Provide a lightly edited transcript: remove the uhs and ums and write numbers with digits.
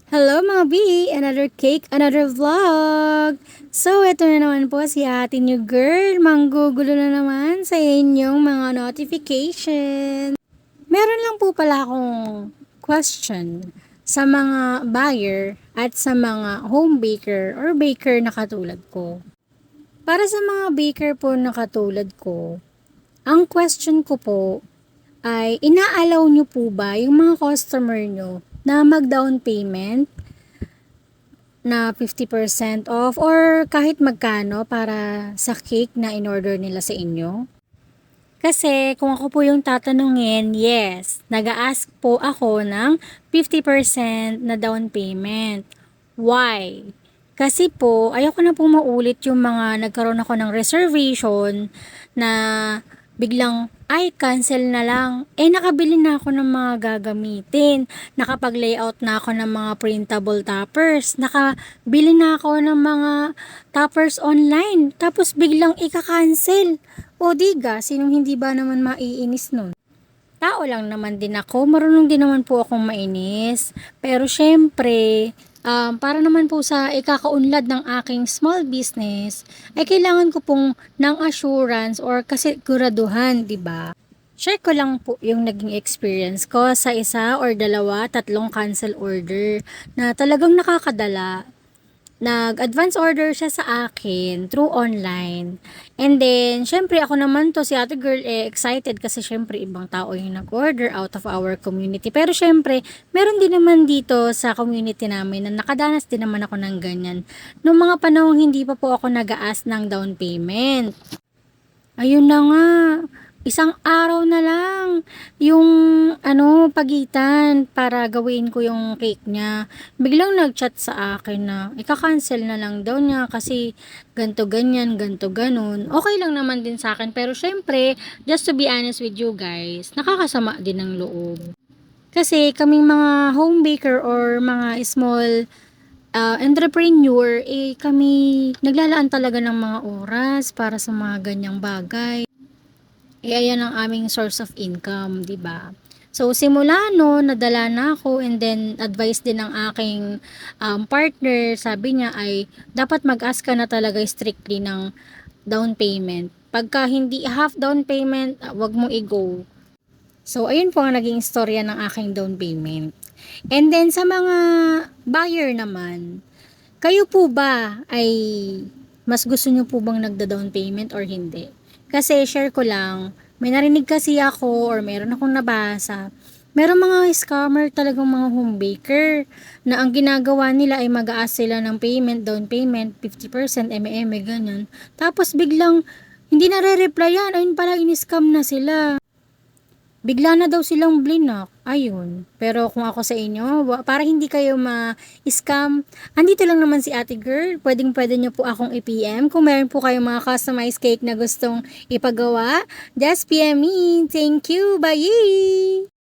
Hello mga B! Another cake, another vlog! So, ito na naman po si ate new girl. Manggugulo na naman sa inyong mga notification. Meron lang po pala akong question sa mga buyer at sa mga home baker or baker na katulad ko. Para sa mga baker po na katulad ko, ang question ko po ay inaalaw nyo po ba yung mga customer nyo na mag-down payment na 50% off or kahit magkano para sa cake na in-order nila sa inyo? Kasi kung ako po yung tatanungin, yes, nag-a-ask po ako ng 50% na down payment. Why? Kasi po, ayoko na po maulit yung mga nagkaroon ako ng reservation na biglang, ay, cancel na lang. Nakabili na ako ng mga gagamitin. Nakapag-layout na ako ng mga printable toppers. Nakabili na ako ng mga toppers online. Tapos biglang ika-cancel. O diga, sinong hindi ba naman maiinis nun? Tao lang naman din ako, marunong din naman po akong mainis. Pero syempre, para naman po sa ikakaunlad ng aking small business, ay kailangan ko pong ng assurance or kasiguraduhan, di ba? Share ko lang po yung naging experience ko sa isa or dalawa, tatlong cancel order na talagang nakakadala. Nag-advance order siya sa akin through online. And then, syempre ako naman to, si ate girl, excited kasi syempre ibang tao yung nag-order out of our community. Pero syempre, meron din naman dito sa community namin na nakadanas din naman ako ng ganyan. Noong mga panahong hindi pa po ako nag-a-ask ng down payment. Ayun na nga, isang araw na lang yung pagitan para gawin ko yung cake niya. Biglang nag-chat sa akin na ika-cancel na lang daw niya kasi ganto ganyan, ganto ganon. Okay lang naman din sa akin pero syempre, just to be honest with you guys, nakakasama din ng loob. Kasi kaming mga home baker or mga small entrepreneur, kami naglalaan talaga ng mga oras para sa mga ganyang bagay. Ayan ang aming source of income, 'di ba? So, simula no, nadala na ako and then advice din ng aking partner, sabi niya ay dapat mag-ask ka na talaga strictly ng down payment. Pagka hindi half down payment, wag mo i-go. So, ayun po ang naging istorya ng aking down payment. And then, sa mga buyer naman, kayo po ba ay mas gusto nyo po bang nagda-down payment or hindi? Kasi share ko lang, may narinig kasi ako or meron akong nabasa. Merong mga scammer talagang mga home baker na ang ginagawa nila ay mag-a-ask sila ng payment, down payment, 50%, ganyan. Tapos biglang hindi nare-replyan, ayun pala in-scam na sila. Bigla na daw silang blinak. Ayun. Pero kung ako sa inyo, para hindi kayo ma-scam, andito lang naman si ate girl. Pwedeng-pwede nyo po akong i-PM. Kung meron po kayong mga customized cake na gustong ipagawa, just PM me. Thank you. Bye!